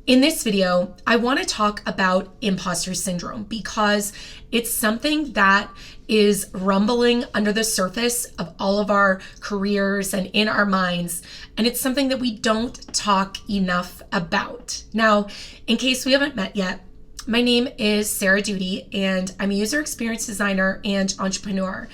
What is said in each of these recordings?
In this video, I want to talk about imposter syndrome because it's something that is rumbling under the surface of all of our careers and in our minds, and it's something that we don't talk enough about. Now, in case we haven't met yet, my name is Sarah Doody, and I'm a user experience designer and entrepreneur.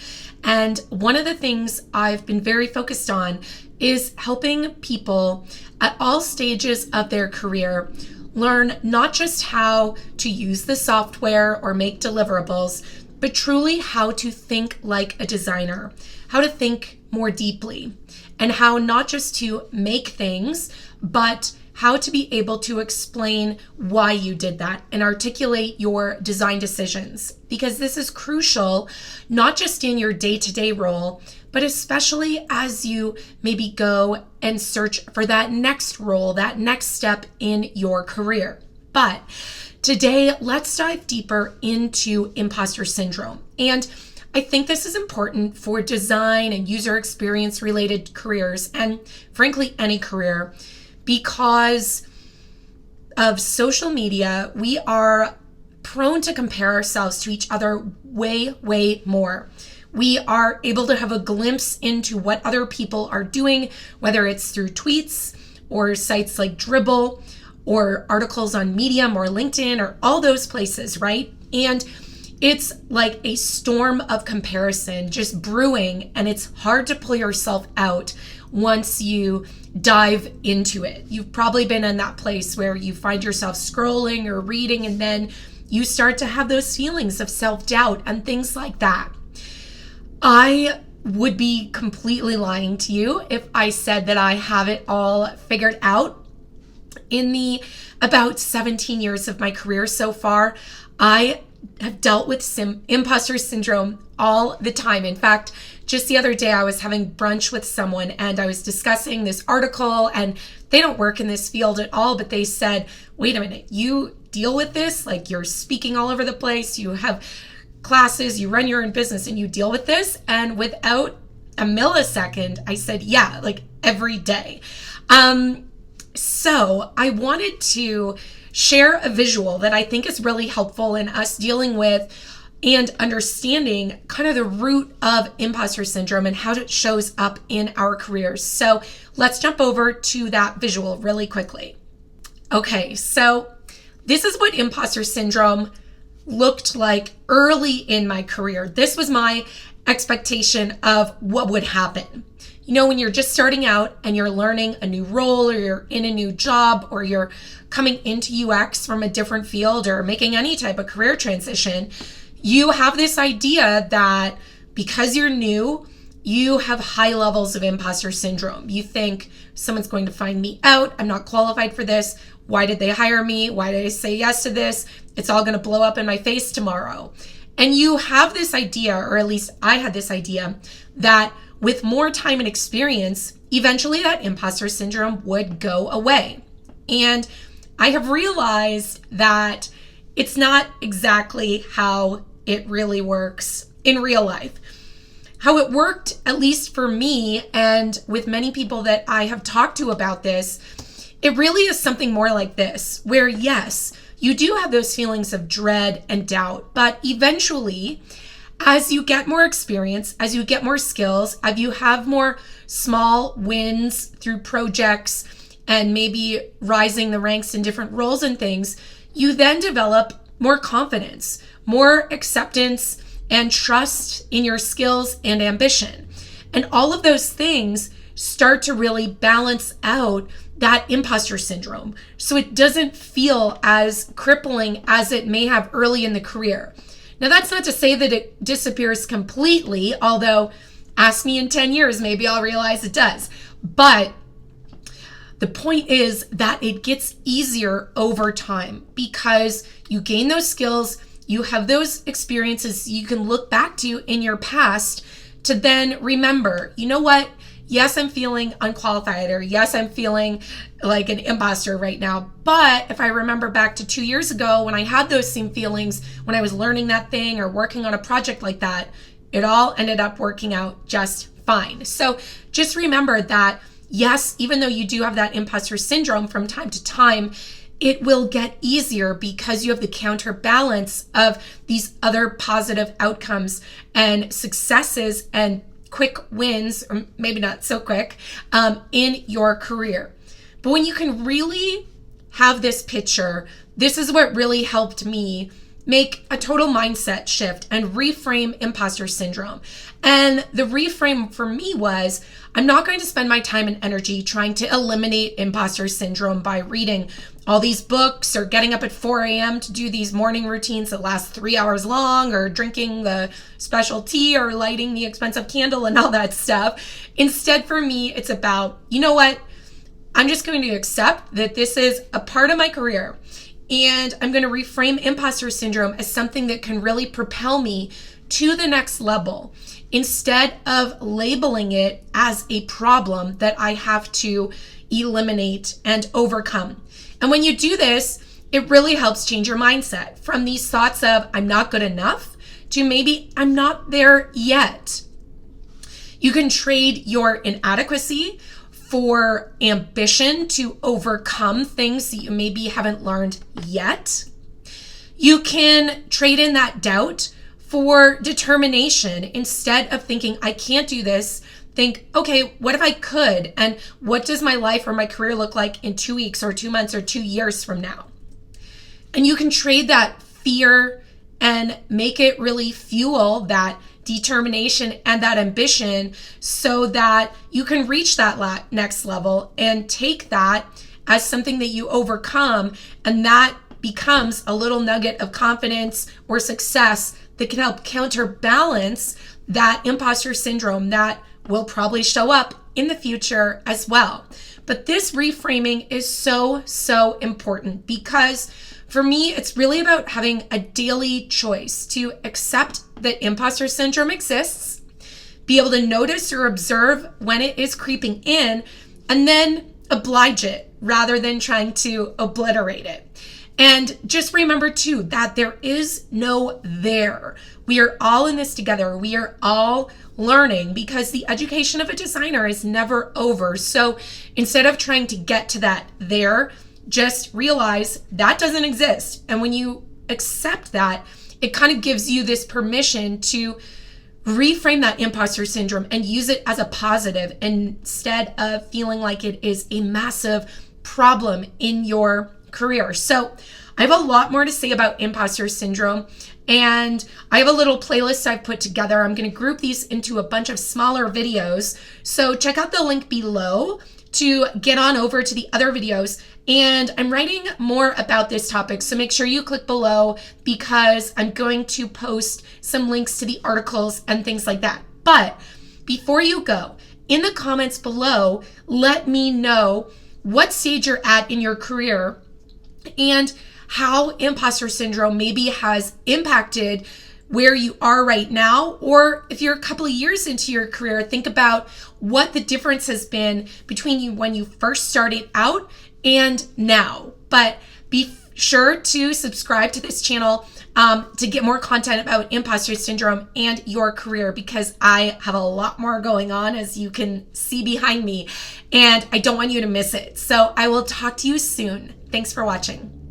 And one of the things I've been very focused on is helping people at all stages of their career learn not just how to use the software or make deliverables, but truly how to think like a designer, how to think more deeply, and how not just to make things, but how to be able to explain why you did that and articulate your design decisions. Because this is crucial, not just in your day-to-day role, but especially as you maybe go and search for that next role, that next step in your career. But today, let's dive deeper into imposter syndrome. And I think this is important for design and user experience related careers, and frankly, any career, because of social media. We are prone to compare ourselves to each other way more. We are able to have a glimpse into what other people are doing, whether it's through tweets or sites like Dribbble or articles on Medium or LinkedIn or all those places, right? And it's like a storm of comparison just brewing, and it's hard to pull yourself out once you dive into it. You've probably been in that place where you find yourself scrolling or reading, and then you start to have those feelings of self-doubt and things like that. I would be completely lying to you if I said that I have it all figured out. In the about 17 years of my career so far, I have dealt with imposter syndrome all the time. In fact, just the other day I was having brunch with someone and I was discussing this article, and they don't work in this field at all, but they said, wait a minute, you deal with this? Like, you're speaking all over the place, you have classes, you run your own business, and you deal with this? And without a millisecond, I said, yeah, like every day. So I wanted to share a visual that I think is really helpful in us dealing with and understanding kind of the root of imposter syndrome and how it shows up in our careers. So let's jump over to that visual really quickly. Okay, so this is what imposter syndrome looked like early in my career. This was my expectation of what would happen. You know, when you're just starting out and you're learning a new role, or you're in a new job, or you're coming into UX from a different field, or making any type of career transition, you have this idea that because you're new, you have high levels of imposter syndrome. You think someone's going to find me out. I'm not qualified for this. Why did they hire me? Why did I say yes to this? It's all going to blow up in my face tomorrow. And you have this idea, or at least I had this idea, that with more time and experience, eventually that imposter syndrome would go away. And I have realized that it's not exactly how it really works in real life. How it worked, at least for me and with many people that I have talked to about this, it really is something more like this, where yes, you do have those feelings of dread and doubt, but eventually, as you get more experience, as you get more skills, as you have more small wins through projects and maybe rising the ranks in different roles and things, you then develop more confidence, more acceptance, and trust in your skills and ambition. And all of those things start to really balance out that imposter syndrome, so it doesn't feel as crippling as it may have early in the career. Now, that's not to say that it disappears completely, although ask me in 10 years, maybe I'll realize it does. But the point is that it gets easier over time because you gain those skills, you have those experiences you can look back to in your past to then remember, you know what? Yes, I'm feeling unqualified, or yes, I'm feeling like an imposter right now. But if I remember back to 2 years ago when I had those same feelings, when I was learning that thing or working on a project like that, it all ended up working out just fine. So just remember that, yes, even though you do have that imposter syndrome from time to time, it will get easier because you have the counterbalance of these other positive outcomes and successes and quick wins, or maybe not so quick, in your career. But when you can really have this picture, this is what really helped me make a total mindset shift and reframe imposter syndrome. And the reframe for me was, I'm not going to spend my time and energy trying to eliminate imposter syndrome by reading all these books or getting up at 4 a.m. to do these morning routines that last 3 hours long, or drinking the special tea or lighting the expensive candle and all that stuff. Instead, for me, it's about, you know what? I'm just going to accept that this is a part of my career, and I'm going to reframe imposter syndrome as something that can really propel me to the next level, instead of labeling it as a problem that I have to eliminate and overcome. And when you do this, it really helps change your mindset from these thoughts of I'm not good enough to maybe I'm not there yet. You can trade your inadequacy for ambition to overcome things that you maybe haven't learned yet. You can trade in that doubt for determination. Instead of thinking, I can't do this, think, okay, what if I could? And what does my life or my career look like in 2 weeks or 2 months or 2 years from now? And you can trade that fear and make it really fuel that determination and that ambition, so that you can reach that next level and take that as something that you overcome, and that becomes a little nugget of confidence or success that can help counterbalance that imposter syndrome that will probably show up in the future as well. But this reframing is so, so important, because for me, it's really about having a daily choice to accept that imposter syndrome exists, be able to notice or observe when it is creeping in, and then oblige it rather than trying to obliterate it. And just remember too, that there is no there. We are all in this together. We are all learning, because the education of a designer is never over. So instead of trying to get to that there, just realize that doesn't exist. And when you accept that, it kind of gives you this permission to reframe that imposter syndrome and use it as a positive, instead of feeling like it is a massive problem in your career. So I have a lot more to say about imposter syndrome, and I have a little playlist I've put together. I'm going to group these into a bunch of smaller videos. So check out the link below to get on over to the other videos. And I'm writing more about this topic, so make sure you click below, because I'm going to post some links to the articles and things like that. But before you go, in the comments below, let me know what stage you're at in your career and how imposter syndrome maybe has impacted where you are right now. Or if you're a couple of years into your career, think about what the difference has been between you when you first started out and now. But be sure to subscribe to this channel to get more content about imposter syndrome and your career, because I have a lot more going on, as you can see behind me, and I don't want you to miss it. So I will talk to you soon. Thanks for watching.